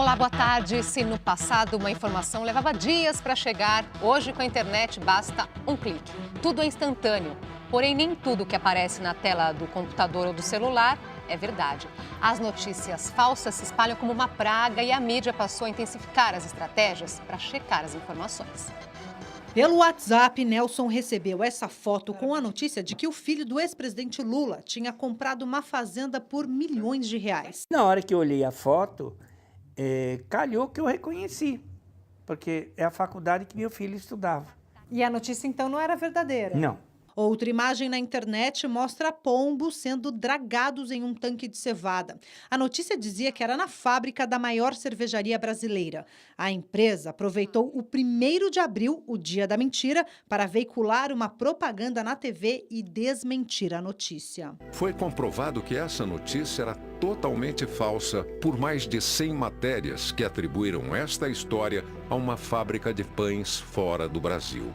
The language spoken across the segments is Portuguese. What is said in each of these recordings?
Olá, boa tarde. Se no passado uma informação levava dias para chegar, hoje com a internet basta um clique. Tudo é instantâneo, porém nem tudo que aparece na tela do computador ou do celular é verdade. As notícias falsas se espalham como uma praga e a mídia passou a intensificar as estratégias para checar as informações. Pelo WhatsApp, Nelson recebeu essa foto com a notícia de que o filho do ex-presidente Lula tinha comprado uma fazenda por milhões de reais. Na hora que eu olhei a foto, calhou que eu reconheci, porque é a faculdade que meu filho estudava. E a notícia, então, não era verdadeira? Não. Outra imagem na internet mostra pombos sendo dragados em um tanque de cevada. A notícia dizia que era na fábrica da maior cervejaria brasileira. A empresa aproveitou o 1º de abril, o dia da mentira, para veicular uma propaganda na TV e desmentir a notícia. Foi comprovado que essa notícia era totalmente falsa por mais de 100 matérias que atribuíram esta história a uma fábrica de pães fora do Brasil.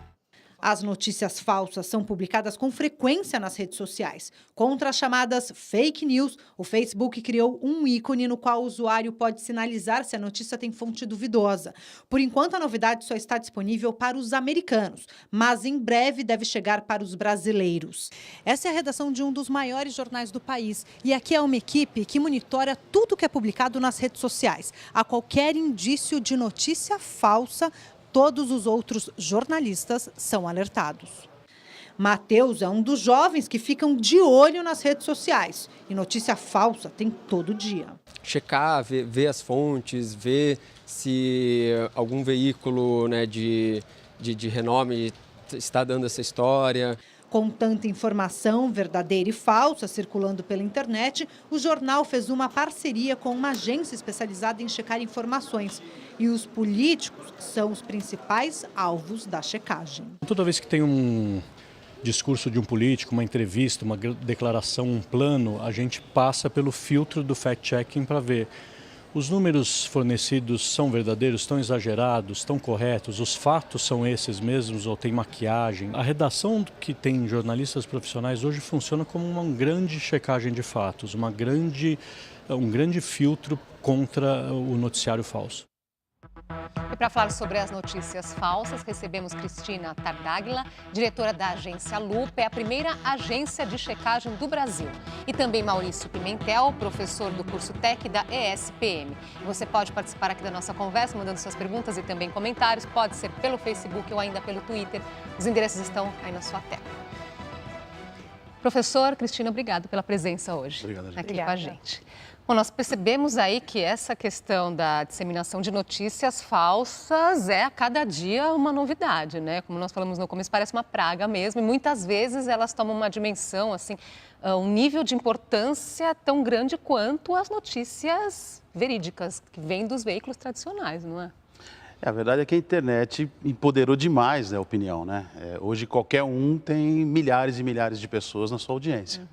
As notícias falsas são publicadas com frequência nas redes sociais. Contra as chamadas fake news, o Facebook criou um ícone no qual o usuário pode sinalizar se a notícia tem fonte duvidosa. Por enquanto, a novidade só está disponível para os americanos, mas em breve deve chegar para os brasileiros. Essa é a redação de um dos maiores jornais do país. E aqui é uma equipe que monitora tudo que é publicado nas redes sociais. A qualquer indício de notícia falsa, todos os outros jornalistas são alertados. Matheus é um dos jovens que ficam de olho nas redes sociais. E notícia falsa tem todo dia. Checar, ver as fontes, ver se algum veículo, né, de renome está dando essa história. Com tanta informação verdadeira e falsa circulando pela internet, o jornal fez uma parceria com uma agência especializada em checar informações. E os políticos são os principais alvos da checagem. Toda vez que tem um discurso de um político, uma entrevista, uma declaração, um plano, a gente passa pelo filtro do fact-checking para ver os números fornecidos são verdadeiros, estão exagerados, estão corretos, os fatos são esses mesmos ou tem maquiagem. A redação que tem jornalistas profissionais hoje funciona como uma grande checagem de fatos, um grande filtro contra o noticiário falso. E para falar sobre as notícias falsas, recebemos Cristina Tardáguila, diretora da agência Lupa, é a primeira agência de checagem do Brasil. E também Maurício Pimentel, professor do curso TEC da ESPM. Você pode participar aqui da nossa conversa, mandando suas perguntas e também comentários. Pode ser pelo Facebook ou ainda pelo Twitter. Os endereços estão aí na sua tela. Professor, Cristina, obrigado pela presença hoje. Obrigado, gente. Aqui com a gente. Bom, nós percebemos aí que essa questão da disseminação de notícias falsas é a cada dia uma novidade, né? Como nós falamos no começo, parece uma praga mesmo e muitas vezes elas tomam uma dimensão, assim, um nível de importância tão grande quanto as notícias verídicas que vêm dos veículos tradicionais, não é? A verdade é que a internet empoderou demais a opinião, né? Hoje qualquer um tem milhares e milhares de pessoas na sua audiência.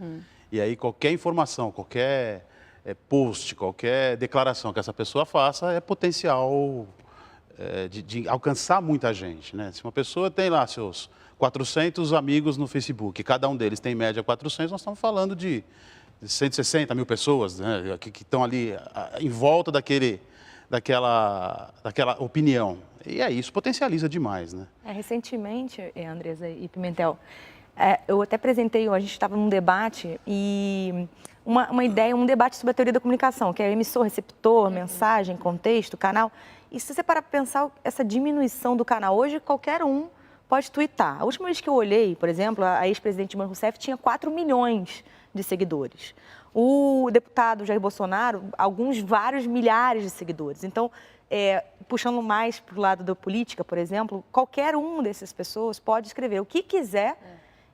E aí qualquer informação, qualquer post, qualquer declaração que essa pessoa faça é potencial de alcançar muita gente, né? Se uma pessoa tem lá seus 400 amigos no Facebook, cada um deles tem em média 400, nós estamos falando de 160 mil pessoas, né, que estão ali em volta daquela opinião. E aí isso potencializa demais, né? Recentemente, Andresa e Pimentel, eu até apresentei, a gente estava num debate e uma ideia, um debate sobre a teoria da comunicação, que é emissor, receptor, mensagem, contexto, canal. E se você parar para pensar essa diminuição do canal, hoje qualquer um pode twittar. A última vez que eu olhei, por exemplo, a ex-presidente Dilma Rousseff tinha 4 milhões de seguidores. O deputado Jair Bolsonaro, vários milhares de seguidores. Então, puxando mais para o lado da política, por exemplo, qualquer um dessas pessoas pode escrever o que quiser,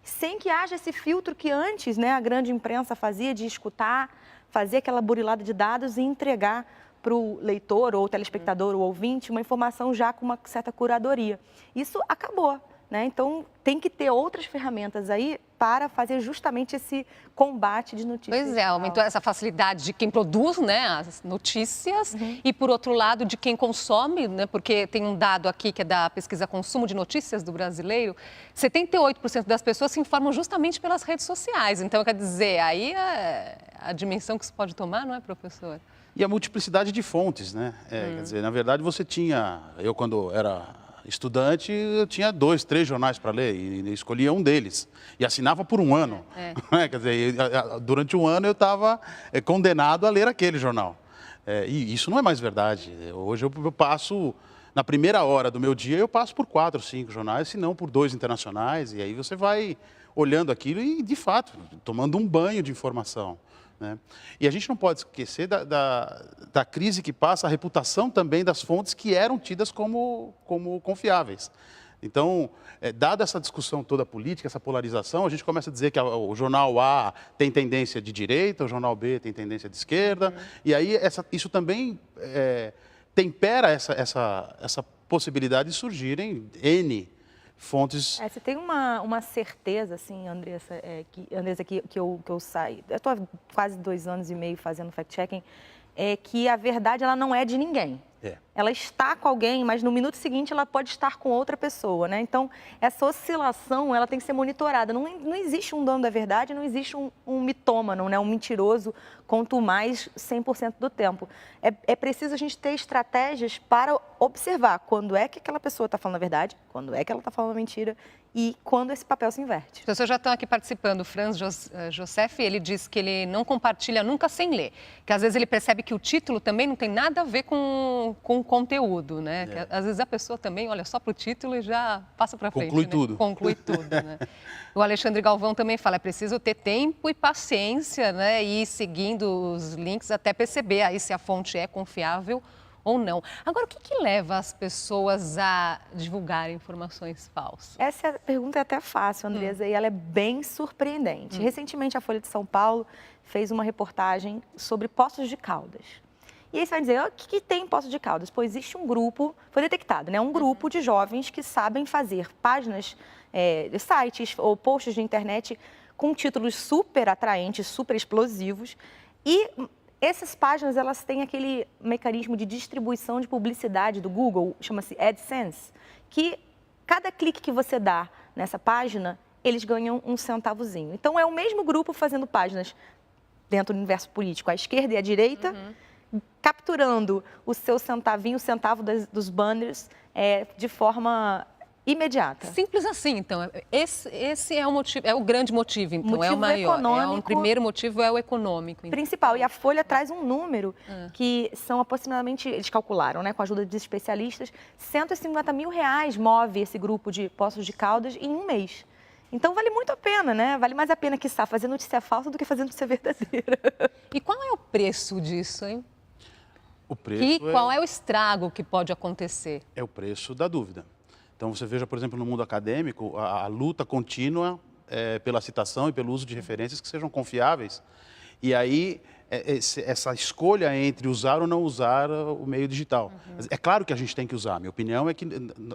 sem que haja esse filtro que antes, né, a grande imprensa fazia de escutar, fazer aquela burilada de dados e entregar para o leitor ou telespectador ou ouvinte uma informação já com uma certa curadoria. Isso acabou, né? Então, tem que ter outras ferramentas aí para fazer justamente esse combate de notícias. Pois é, aumentou essa facilidade de quem produz, né, as notícias e, por outro lado, de quem consome, né, porque tem um dado aqui que é da pesquisa Consumo de Notícias do brasileiro, 78% das pessoas se informam justamente pelas redes sociais. Então, quer dizer, aí a dimensão que isso pode tomar, não é, professor? E a multiplicidade de fontes, né? Quer dizer, na verdade, você tinha... Eu, quando era estudante, eu tinha 2, 3 jornais para ler e escolhia um deles. E assinava por um ano. Quer dizer, durante um ano eu estava condenado a ler aquele jornal. E isso não é mais verdade. Hoje eu passo... Na primeira hora do meu dia, eu passo por 4, 5 jornais, se não por 2 internacionais. E aí você vai olhando aquilo e, de fato, tomando um banho de informação, né? E a gente não pode esquecer da crise que passa a reputação também das fontes que eram tidas como confiáveis. Então, dada essa discussão toda política, essa polarização, a gente começa a dizer que o jornal A tem tendência de direita, o jornal B tem tendência de esquerda, e aí isso também tempera essa possibilidade de surgirem N fontes. Você tem uma certeza, assim, Andressa, que eu saio... Eu estou há quase 2 anos e meio fazendo fact-checking, que a verdade ela não é de ninguém. Ela está com alguém, mas no minuto seguinte ela pode estar com outra pessoa, né? Então, essa oscilação, ela tem que ser monitorada. Não existe um dono da verdade, não existe um mitômano, né? Um mentiroso, quanto mais 100% do tempo. É preciso a gente ter estratégias para observar quando é que aquela pessoa está falando a verdade, quando é que ela está falando a mentira e quando esse papel se inverte. As pessoas já estão aqui participando. O Franz Josef, ele diz que ele não compartilha nunca sem ler, que às vezes ele percebe que o título também não tem nada a ver com o conteúdo, né? Que, às vezes a pessoa também olha só para o título e já passa para frente. Conclui tudo. Né? Conclui tudo, né? O Alexandre Galvão também fala, é preciso ter tempo e paciência, né? E ir seguindo os links até perceber aí se a fonte é confiável ou não. Agora, o que leva as pessoas a divulgarem informações falsas? Essa pergunta é até fácil, Andresa, e ela é bem surpreendente. Recentemente, a Folha de São Paulo fez uma reportagem sobre Poços de Caldas. E aí você vai dizer, o que tem em Poços de Caldas? Pois existe um grupo, foi detectado, né? Um grupo de jovens que sabem fazer páginas, sites ou posts de internet com títulos super atraentes, super explosivos. E essas páginas, elas têm aquele mecanismo de distribuição de publicidade do Google, chama-se AdSense, que cada clique que você dá nessa página, eles ganham um centavozinho. Então, é o mesmo grupo fazendo páginas dentro do universo político, à esquerda e à direita, capturando o seu centavinho, o centavo dos banners de forma imediata. Simples assim, então. Esse é o motivo, é o grande motivo, então. Motivo é o maior. econômico, o primeiro motivo é o econômico. Então. Principal. E a Folha traz um número que são aproximadamente, eles calcularam, né, com a ajuda de especialistas, R$150 mil move esse grupo de Poços de Caldas em um mês. Então, vale muito a pena, né? Vale mais a pena, quiçá, fazer notícia falsa do que fazer notícia verdadeira. E qual é o preço disso, hein? O preço E qual é o estrago que pode acontecer? É o preço da dúvida. Então, você veja, por exemplo, no mundo acadêmico, a luta contínua pela citação e pelo uso de referências que sejam confiáveis. E aí, essa escolha entre usar ou não usar o meio digital. É claro que a gente tem que usar. Minha opinião é que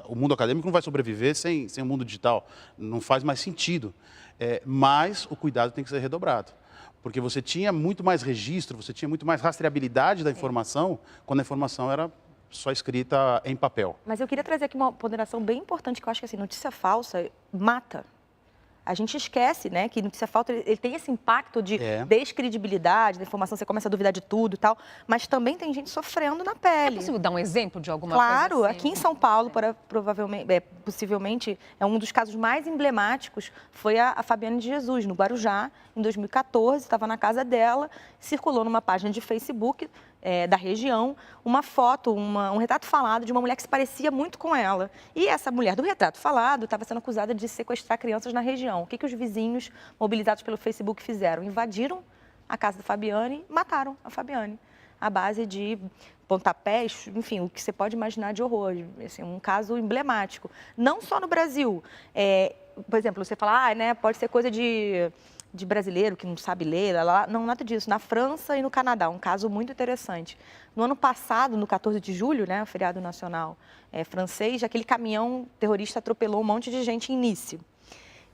o mundo acadêmico não vai sobreviver sem o mundo digital. Não faz mais sentido. Mas o cuidado tem que ser redobrado. Porque você tinha muito mais registro, você tinha muito mais rastreabilidade da informação quando a informação era só escrita em papel. Mas eu queria trazer aqui uma ponderação bem importante, que eu acho que assim, notícia falsa mata. A gente esquece, né, que notícia falsa ele tem esse impacto de descredibilidade da informação, você começa a duvidar de tudo e tal, mas também tem gente sofrendo na pele. É possível dar um exemplo de alguma coisa assim? Claro, aqui em São Paulo, possivelmente, um dos casos mais emblemáticos foi a Fabiane de Jesus, no Guarujá, em 2014, estava na casa dela, circulou numa página de Facebook da região, uma foto, um retrato falado de uma mulher que se parecia muito com ela. E essa mulher do retrato falado estava sendo acusada de sequestrar crianças na região. O que os vizinhos, mobilizados pelo Facebook, fizeram? Invadiram a casa da Fabiane e mataram a Fabiane, à base de pontapés, enfim, o que você pode imaginar de horror. Assim, um caso emblemático. Não só no Brasil. Por exemplo, você fala, né, pode ser coisa de brasileiro que não sabe ler, não, nada disso. Na França e no Canadá, um caso muito interessante. No ano passado, no 14 de julho, né, o feriado nacional francês, aquele caminhão terrorista atropelou um monte de gente em Nice.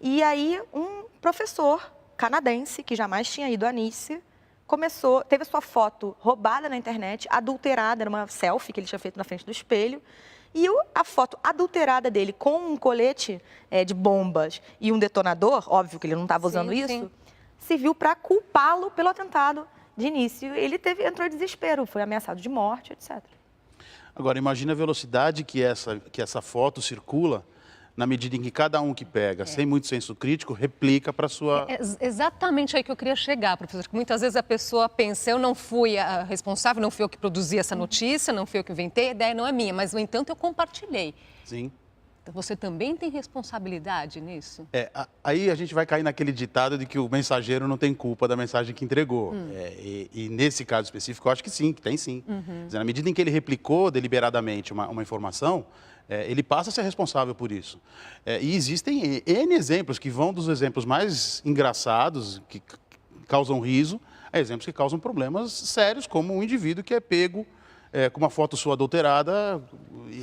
E aí, um professor canadense, que jamais tinha ido a Nice, teve a sua foto roubada na internet, adulterada, era uma selfie que ele tinha feito na frente do espelho, e a foto adulterada dele com um colete de bombas e um detonador, óbvio que ele não estava usando isso, serviu para culpá-lo pelo atentado de início. Ele entrou em desespero, foi ameaçado de morte, etc. Agora, imagina a velocidade que essa foto circula, na medida em que cada um que pega, sem muito senso crítico, replica para a sua... É exatamente aí que eu queria chegar, professor, que muitas vezes a pessoa pensa, eu não fui a responsável, não fui eu que produzi essa notícia, não fui eu que inventei, a ideia não é minha, mas, no entanto, eu compartilhei. Sim. Então, você também tem responsabilidade nisso? Aí a gente vai cair naquele ditado de que o mensageiro não tem culpa da mensagem que entregou. E nesse caso específico, eu acho que sim, que tem sim. Quer dizer, na medida em que ele replicou deliberadamente uma informação, ele passa a ser responsável por isso. E existem N exemplos que vão dos exemplos mais engraçados, que causam riso, a exemplos que causam problemas sérios, como um indivíduo que é pego com uma foto sua adulterada,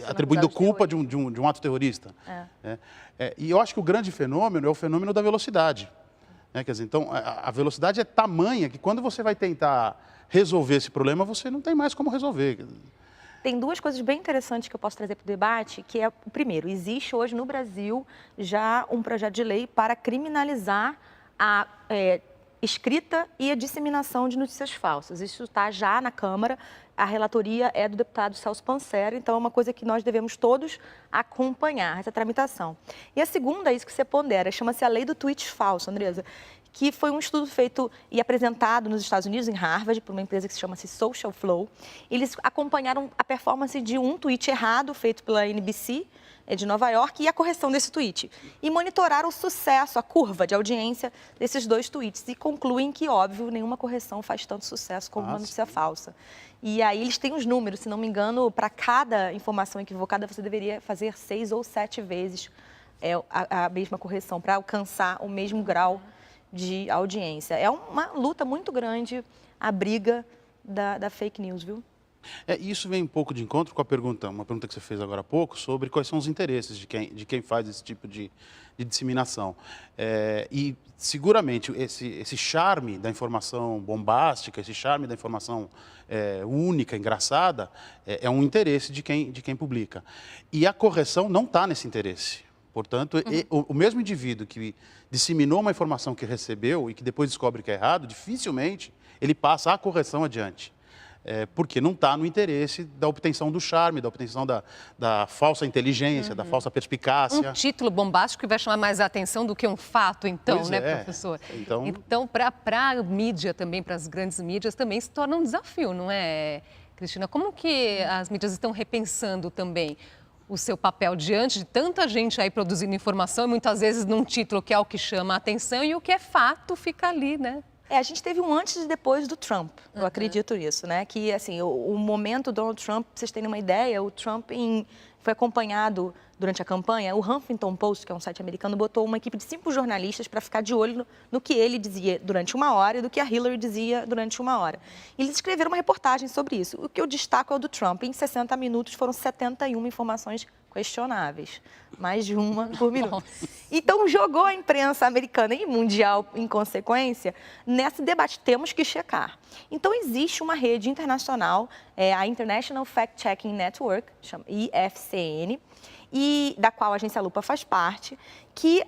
atribuindo culpa de um ato terrorista. E eu acho que o grande fenômeno é o fenômeno da velocidade. Quer dizer, então, a velocidade é tamanha que quando você vai tentar resolver esse problema, você não tem mais como resolver. Tem duas coisas bem interessantes que eu posso trazer para o debate, que é, o primeiro, existe hoje no Brasil já um projeto de lei para criminalizar a escrita e a disseminação de notícias falsas. Isso está já na Câmara, a relatoria é do deputado Celso Panzeri, então é uma coisa que nós devemos todos acompanhar, essa tramitação. E a segunda, isso que você pondera, chama-se a Lei do Tweet Falso, Andresa, que foi um estudo feito e apresentado nos Estados Unidos, em Harvard, por uma empresa que se chama Social Flow. Eles acompanharam a performance de um tweet errado feito pela NBC, de Nova York, e a correção desse tweet. E monitoraram o sucesso, a curva de audiência desses dois tweets. E concluem que, óbvio, nenhuma correção faz tanto sucesso como uma notícia falsa. E aí eles têm os números, se não me engano, para cada informação equivocada, você deveria fazer 6 ou 7 vezes a mesma correção, para alcançar o mesmo grau de audiência. É uma luta muito grande, a briga da fake news, viu? Isso vem um pouco de encontro com uma pergunta que você fez agora há pouco, sobre quais são os interesses de quem faz esse tipo de disseminação. E, seguramente, esse charme da informação bombástica, esse charme da informação única, engraçada, é um interesse de quem publica. E a correção não está nesse interesse. Portanto, o mesmo indivíduo que disseminou uma informação que recebeu e que depois descobre que é errado, dificilmente ele passa a correção adiante. Porque não está no interesse da obtenção do charme, da obtenção da falsa inteligência, da falsa perspicácia. Um título bombástico que vai chamar mais a atenção do que um fato, então, Pois né, professor? Então para a mídia também, para as grandes mídias, também se torna um desafio, não é, Cristina? Como que as mídias estão repensando também o seu papel diante de tanta gente aí produzindo informação e muitas vezes num título que é o que chama a atenção e o que é fato fica ali, né? A gente teve um antes e depois do Trump, eu acredito nisso, né? Que, assim, o momento do Donald Trump, pra vocês terem uma ideia, o Trump foi acompanhado durante a campanha, o Huffington Post, que é um site americano, botou uma equipe de 5 jornalistas para ficar de olho no que ele dizia durante 1 hora e do que a Hillary dizia durante 1 hora. E eles escreveram uma reportagem sobre isso. O que eu destaco é o do Trump. Em 60 minutos foram 71 informações questionáveis, mais de uma por minuto. Nossa. Então, jogou a imprensa americana e mundial, em consequência, nesse debate. Temos que checar. Então, existe uma rede internacional, a International Fact Checking Network, chama IFCN, e da qual a Agência Lupa faz parte, que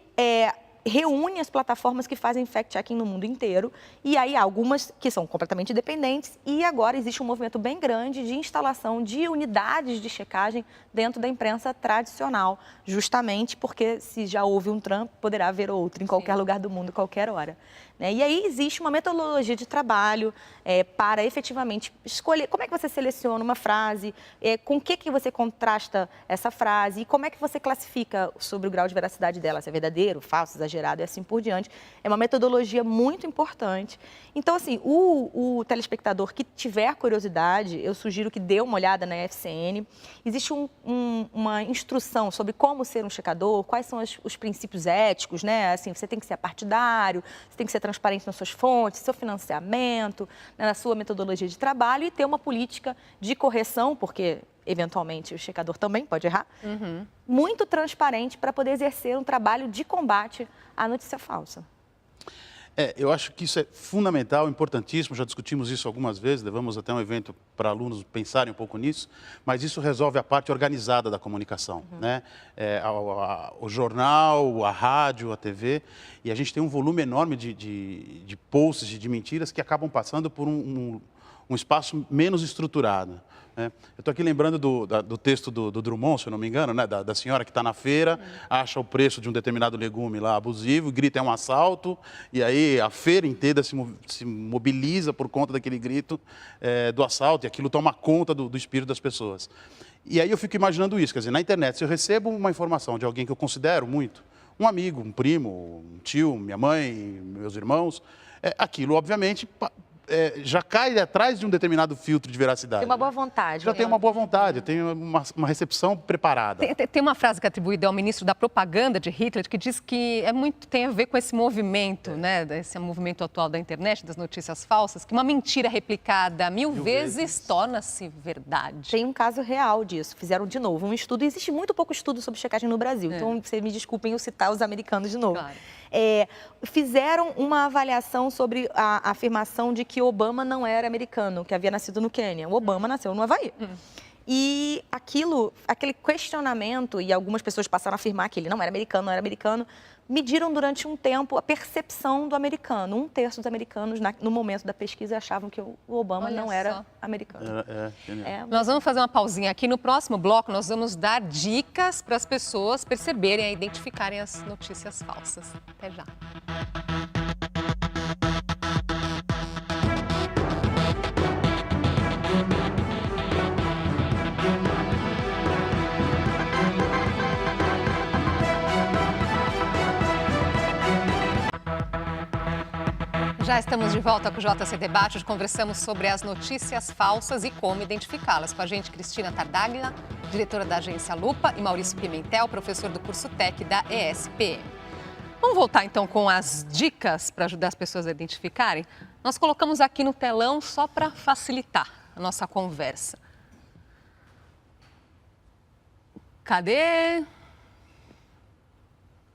reúne as plataformas que fazem fact-checking no mundo inteiro, e aí há algumas que são completamente independentes, e agora existe um movimento bem grande de instalação de unidades de checagem dentro da imprensa tradicional, justamente porque se já houve um Trump, poderá haver outro em qualquer lugar do mundo, qualquer hora. E aí existe uma metodologia de trabalho para efetivamente escolher como é que você seleciona uma frase, com o que você contrasta essa frase e como é que você classifica sobre o grau de veracidade dela, se é verdadeiro, falso, exagerado e assim por diante. É uma metodologia muito importante. Então, assim, o telespectador que tiver curiosidade, eu sugiro que dê uma olhada na FCN. Existe uma instrução sobre como ser um checador, quais são os princípios éticos, né? Assim, você tem que ser apartidário, você tem que ser transparente nas suas fontes, seu financiamento, né, na sua metodologia de trabalho e ter uma política de correção, porque eventualmente o checador também pode errar, muito transparente para poder exercer um trabalho de combate à notícia falsa. Eu acho que isso é fundamental, importantíssimo, já discutimos isso algumas vezes, levamos até um evento para alunos pensarem um pouco nisso, mas isso resolve a parte organizada da comunicação, né? O jornal, a rádio, a TV, e a gente tem um volume enorme de posts, de mentiras que acabam passando por um espaço menos estruturado. Eu estou aqui lembrando do texto do Drummond, se eu não me engano, né? da senhora que está na feira, acha o preço de um determinado legume lá abusivo, grita é um assalto, e aí a feira inteira se mobiliza por conta daquele grito do assalto, e aquilo toma conta do espírito das pessoas. E aí eu fico imaginando isso, quer dizer, na internet, se eu recebo uma informação de alguém que eu considero muito, um amigo, um primo, um tio, minha mãe, meus irmãos, aquilo, obviamente, já cai atrás de um determinado filtro de veracidade. Tem uma boa vontade. Já tem uma boa vontade, tem uma recepção preparada. Tem uma frase que é atribuída ao ministro da propaganda de Hitler, que diz que tem a ver com esse movimento, né, esse movimento atual da internet, das notícias falsas, que uma mentira replicada mil vezes torna-se verdade. Tem um caso real disso. Fizeram de novo um estudo. Existe muito pouco estudo sobre checagem no Brasil, então vocês me desculpem eu citar os americanos de novo. Claro. Fizeram uma avaliação sobre a afirmação de que Obama não era americano, que havia nascido no Quênia. O Obama nasceu no Havaí. E aquele questionamento, e algumas pessoas passaram a afirmar que ele não era americano, mediram durante um tempo a percepção do americano. 1/3 dos americanos, no momento da pesquisa, achavam que o Obama não era americano. Nós vamos fazer uma pausinha aqui. No próximo bloco, nós vamos dar dicas para as pessoas perceberem e identificarem as notícias falsas. Até já. Já estamos de volta com o JC Debate. Hoje conversamos sobre as notícias falsas e como identificá-las. Com a gente, Cristina Tartaglia, diretora da agência Lupa, e Maurício Pimentel, professor do curso TEC da ESPM. Vamos voltar então com as dicas para ajudar as pessoas a identificarem? Nós colocamos aqui no telão só para facilitar a nossa conversa. Cadê?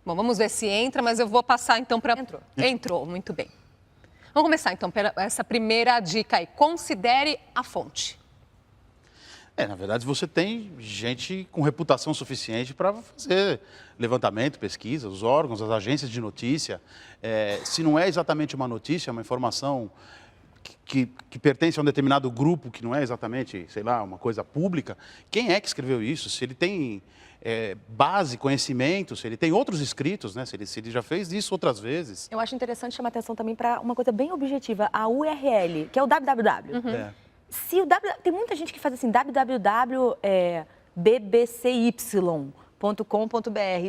Bom, vamos ver se entra, mas eu vou passar então para... Entrou, muito bem. Vamos começar, então, pela essa primeira dica aí. Considere a fonte. Na verdade, você tem gente com reputação suficiente para fazer levantamento, pesquisa, os órgãos, as agências de notícia. Se não é exatamente uma notícia, é uma informação que pertence a um determinado grupo, que não é exatamente, sei lá, uma coisa pública, quem é que escreveu isso? Se ele tem base, conhecimento, se ele tem outros escritos, né? Se ele já fez isso outras vezes. Eu acho interessante chamar atenção também para uma coisa bem objetiva, a URL, que é o www. Tem muita gente que faz assim, www.bbcy.com.br,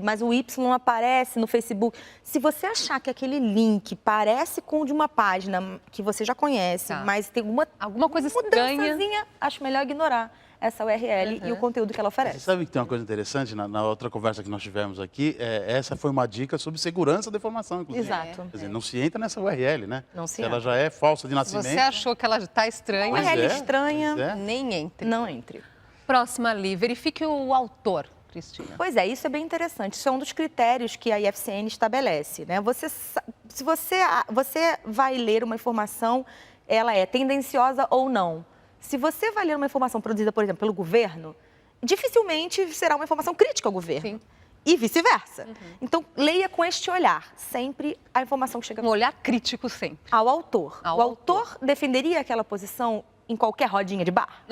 mas o Y aparece no Facebook. Se você achar que aquele link parece com o de uma página que você já conhece, mas tem alguma coisa estranha, acho melhor ignorar essa URL e o conteúdo que ela oferece. Você sabe que tem uma coisa interessante, na outra conversa que nós tivemos aqui, essa foi uma dica sobre segurança da informação, inclusive. Exato. Quer dizer, não se entra nessa URL, né? Não se entra. Ela já é falsa de nascimento. Se você achou que ela está estranha, URL estranha, nem entre. Não entre. Próxima ali, verifique o autor, Cristina. Pois é, isso é bem interessante. Isso é um dos critérios que a IFCN estabelece, né? Se você vai ler uma informação, ela é tendenciosa ou não. Se você vai ler uma informação produzida, por exemplo, pelo governo, dificilmente será uma informação crítica ao governo. Sim. E vice-versa. Então, leia com este olhar, sempre a informação que chega... Um olhar crítico sempre. Ao autor. O autor defenderia aquela posição em qualquer rodinha de bar?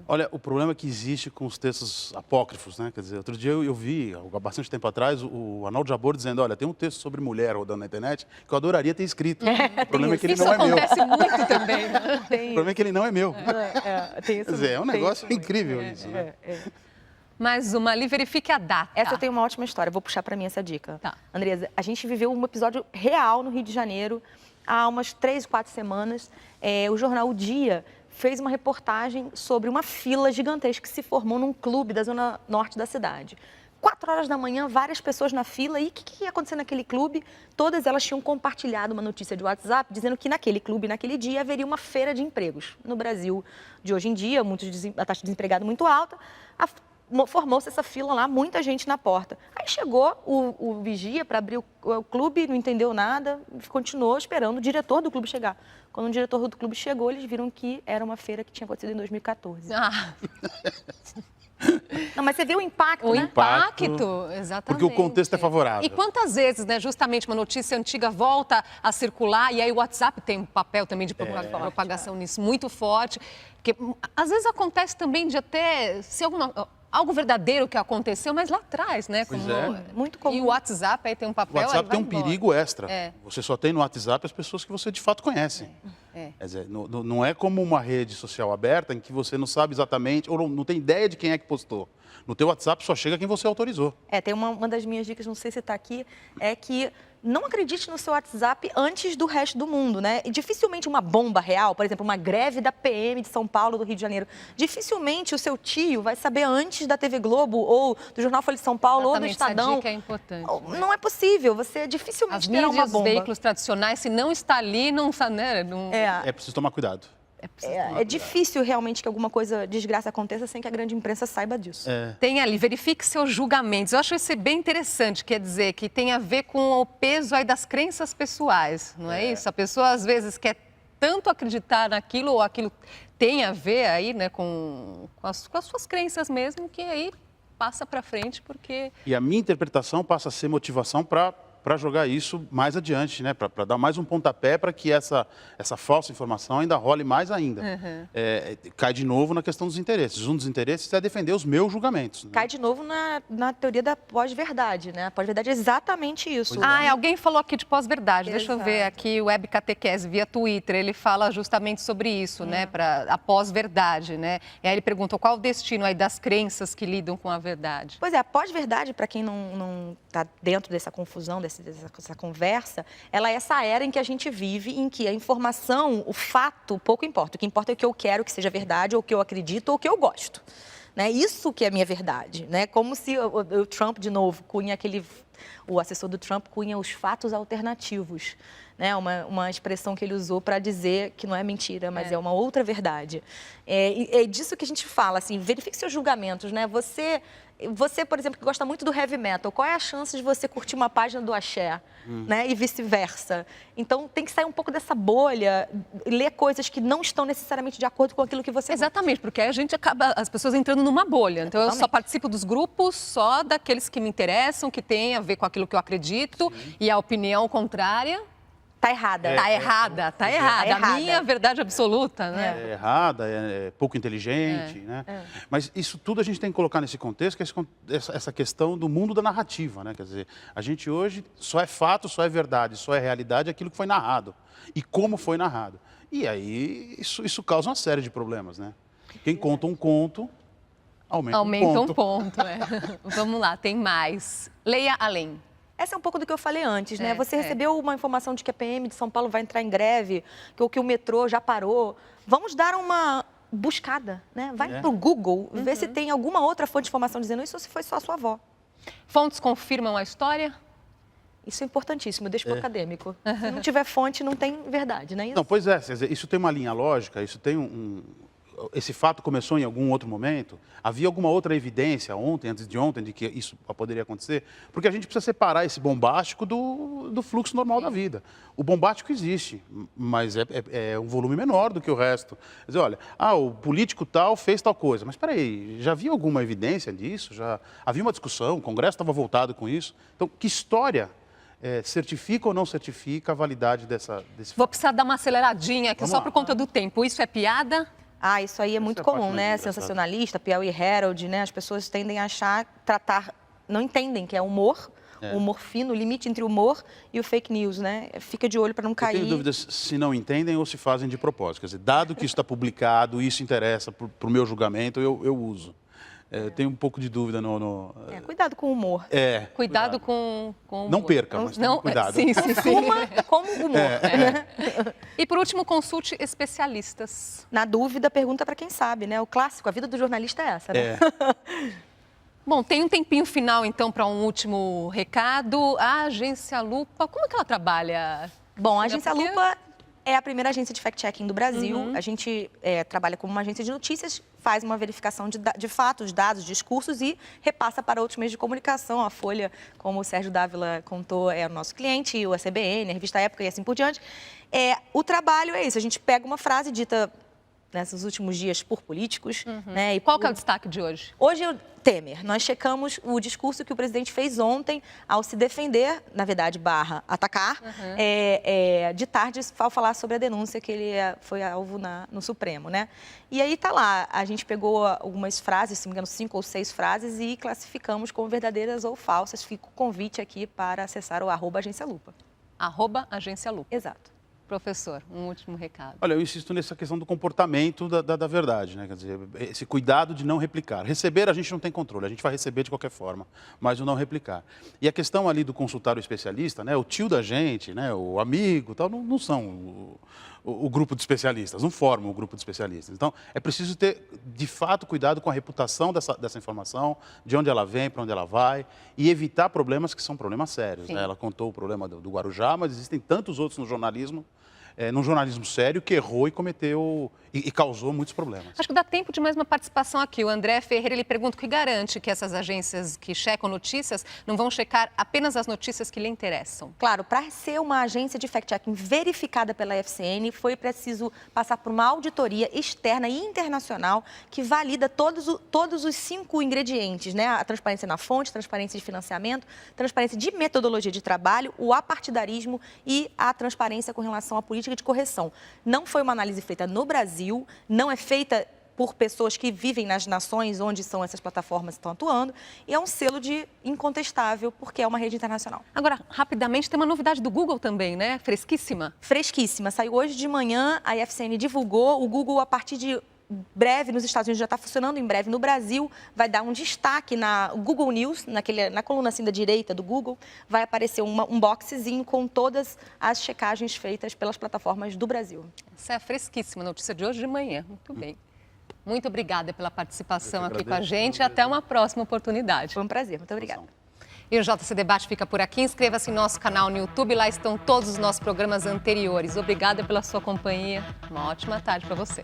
Olha, o problema que existe com os textos apócrifos, né? Quer dizer, outro dia eu vi, há bastante tempo atrás, o Arnaldo Jabor dizendo, olha, tem um texto sobre mulher rodando na internet que eu adoraria ter escrito. O problema é que ele não é meu. Isso acontece muito também. O problema é que ele não é meu. Tem isso. Quer dizer, é um negócio incrível isso, né? Mais uma ali, verifique a data. Essa eu tenho uma ótima história, vou puxar para mim essa dica. Tá. Andresa, a gente viveu um episódio real no Rio de Janeiro há umas 3, 4 semanas. O jornal O Dia fez uma reportagem sobre uma fila gigantesca que se formou num clube da zona norte da cidade. 4 horas da manhã, várias pessoas na fila. E o que ia acontecer naquele clube? Todas elas tinham compartilhado uma notícia de WhatsApp dizendo que naquele clube, naquele dia, haveria uma feira de empregos. No Brasil de hoje em dia, a taxa de desempregado muito alta, formou-se essa fila lá, muita gente na porta. Aí chegou o vigia para abrir o clube, não entendeu nada, continuou esperando o diretor do clube chegar. Quando o diretor do clube chegou, eles viram que era uma feira que tinha acontecido em 2014. Não, mas você vê o impacto, O né? impacto, exatamente. Porque o contexto é favorável. E quantas vezes, né, justamente uma notícia antiga volta a circular e aí o WhatsApp tem um papel também de propagação nisso muito forte. Porque às vezes acontece também de até ser algo verdadeiro que aconteceu, mas lá atrás, né? Pois é. Muito comum. E o WhatsApp aí tem um O papel. WhatsApp aí tem um vai embora. perigo extra. É. Você só tem no WhatsApp as pessoas que você de fato conhece. Quer dizer, não é como uma rede social aberta em que você não sabe exatamente, ou não tem ideia de quem é que postou. No teu WhatsApp só chega quem você autorizou. Tem uma das minhas dicas, não sei se está aqui, é que não acredite no seu WhatsApp antes do resto do mundo, né? E dificilmente uma bomba real, por exemplo, uma greve da PM de São Paulo, do Rio de Janeiro, dificilmente o seu tio vai saber antes da TV Globo ou do Jornal Folha de São Paulo ou do Estadão. Essa dica é importante. Não é possível, você dificilmente As terá uma mídias, os bomba. veículos tradicionais, se não está ali, não está, né? Não... É preciso tomar cuidado. É difícil realmente que alguma coisa desgraça aconteça sem que a grande imprensa saiba disso. Tem ali, verifique seus julgamentos. Eu acho isso bem interessante, quer dizer, que tem a ver com o peso aí das crenças pessoais, não é isso? A pessoa às vezes quer tanto acreditar naquilo ou aquilo tem a ver aí, né, com as suas crenças mesmo, que aí passa para frente porque... E a minha interpretação passa a ser motivação para jogar isso mais adiante, né? Para dar mais um pontapé para que essa falsa informação ainda role mais ainda. Cai de novo na questão dos interesses. Um dos interesses é defender os meus julgamentos. Né? Cai de novo na teoria da pós-verdade, né? A pós-verdade é exatamente isso. Alguém falou aqui de pós-verdade. Deixa eu Exato. ver aqui, o Web Catequese, via Twitter, ele fala justamente sobre isso, né? A pós-verdade, né? E aí ele perguntou qual o destino aí das crenças que lidam com a verdade. Pois é, a pós-verdade, para quem não está dentro dessa confusão, dessa conversa, ela é essa era em que a gente vive, em que a informação, o fato, pouco importa. O que importa é o que eu quero que seja verdade, ou o que eu acredito, ou o que eu gosto. Né? Isso que é a minha verdade. Né? Como se o Trump, de novo, o assessor do Trump cunha os fatos alternativos. Né? Uma expressão que ele usou para dizer que não é mentira, mas é uma outra verdade. É disso que a gente fala, assim, verifique seus julgamentos. Né? Você, por exemplo, que gosta muito do heavy metal, qual é a chance de você curtir uma página do axé, né? E vice-versa? Então, tem que sair um pouco dessa bolha, ler coisas que não estão necessariamente de acordo com aquilo que você Exatamente, porque aí a gente acaba, as pessoas entrando numa bolha. Então, eu só participo dos grupos, só daqueles que me interessam, que têm a ver com aquilo que eu acredito, e a opinião contrária... Tá errada. Tá errada. A minha verdade absoluta, né? É errada, é pouco inteligente, né? Mas isso tudo a gente tem que colocar nesse contexto, que é essa questão do mundo da narrativa, né? Quer dizer, a gente hoje só é fato, só é verdade, só é realidade aquilo que foi narrado e como foi narrado. E aí isso causa uma série de problemas, né? Quem conta um conto, aumenta um ponto. Vamos lá, tem mais. Leia além. Essa é um pouco do que eu falei antes, né? Você recebeu uma informação de que a PM de São Paulo vai entrar em greve, que o metrô já parou. Vamos dar uma buscada, né? Vai pro Google, ver se tem alguma outra fonte de informação dizendo isso ou se foi só a sua avó. Fontes confirmam a história? Isso é importantíssimo, deixa pro acadêmico. Se não tiver fonte, não tem verdade, né? Não, pois é, quer dizer, isso tem uma linha lógica, isso tem esse fato começou em algum outro momento? Havia alguma outra evidência ontem, antes de ontem, de que isso poderia acontecer? Porque a gente precisa separar esse bombástico do fluxo normal da vida. O bombástico existe, mas é um volume menor do que o resto. Quer dizer, olha, o político tal fez tal coisa. Mas espera aí, já havia alguma evidência disso? Já havia uma discussão, o Congresso estava voltado com isso. Então, que história certifica ou não certifica a validade desse... Vou precisar dar uma aceleradinha aqui, só por conta do tempo. Isso é piada? Isso aí é muito comum, né? Sensacionalista, Piauí Herald, né? As pessoas tendem a não entendem que é humor, humor fino, o limite entre o humor e o fake news, né? Fica de olho para não cair. Eu tenho dúvidas se não entendem ou se fazem de propósito. Quer dizer, dado que isso está publicado, isso interessa para o meu julgamento, eu uso. Eu tenho um pouco de dúvida cuidado com o humor. Cuidado com o humor. Não perca, mas cuidado. Sim. Consuma como humor. E por último, consulte especialistas. Na dúvida, pergunta para quem sabe, né? O clássico, a vida do jornalista é essa, né? Bom, tem um tempinho final, então, para um último recado. A Agência Lupa, como é que ela trabalha? Bom, a Agência Lupa É a primeira agência de fact-checking do Brasil. A gente trabalha como uma agência de notícias, faz uma verificação de fatos, dados, discursos e repassa para outros meios de comunicação. A Folha, como o Sérgio Dávila contou, é o nosso cliente, o CBN, a Revista Época e assim por diante. O trabalho é isso, a gente pega uma frase dita nesses últimos dias por políticos. Né, e Qual que é o destaque de hoje? Hoje, Temer. Nós checamos o discurso que o presidente fez ontem ao se defender, na verdade, atacar, de tarde, ao falar sobre a denúncia que ele foi alvo no Supremo, né? E aí tá lá, a gente pegou algumas frases, se não me engano, 5 ou 6 frases e classificamos como verdadeiras ou falsas. Fica o convite aqui para acessar o @AgênciaLupa. @AgênciaLupa. Exato. Professor, um último recado. Olha, eu insisto nessa questão do comportamento da verdade, né? Quer dizer, esse cuidado de não replicar. Receber a gente não tem controle, a gente vai receber de qualquer forma, mas o não replicar. E a questão ali do consultar o especialista, né? O tio da gente, né? O amigo, tal, não são o grupo de especialistas, não formam o grupo de especialistas. Então, é preciso ter, de fato, cuidado com a reputação dessa informação, de onde ela vem, para onde ela vai, e evitar problemas que são problemas sérios. Né? Ela contou o problema do Guarujá, mas existem tantos outros no jornalismo, num jornalismo sério, que errou e cometeu e causou muitos problemas. Acho que dá tempo de mais uma participação aqui. O André Ferreira, ele pergunta o que garante que essas agências que checam notícias não vão checar apenas as notícias que lhe interessam. Claro, para ser uma agência de fact-checking verificada pela FCN, foi preciso passar por uma auditoria externa e internacional que valida todos os 5 ingredientes, né? A transparência na fonte, transparência de financiamento, transparência de metodologia de trabalho, o apartidarismo e a transparência com relação à política de correção. Não foi uma análise feita no Brasil, não é feita por pessoas que vivem nas nações onde são essas plataformas que estão atuando, e é um selo de incontestável, porque é uma rede internacional. Agora, rapidamente, tem uma novidade do Google também, né? Fresquíssima. Fresquíssima. Saiu hoje de manhã, a FCN divulgou, o Google, a partir de breve nos Estados Unidos, já está funcionando, em breve no Brasil, vai dar um destaque na Google News, na coluna assim da direita do Google, vai aparecer um boxezinho com todas as checagens feitas pelas plataformas do Brasil. Essa é a fresquíssima notícia de hoje de manhã. Muito bem. Muito obrigada pela participação aqui com a gente e até uma próxima oportunidade. Foi um prazer, muito obrigada. E o JC Debate fica por aqui. Inscreva-se em nosso canal no YouTube, lá estão todos os nossos programas anteriores. Obrigada pela sua companhia. Uma ótima tarde para você.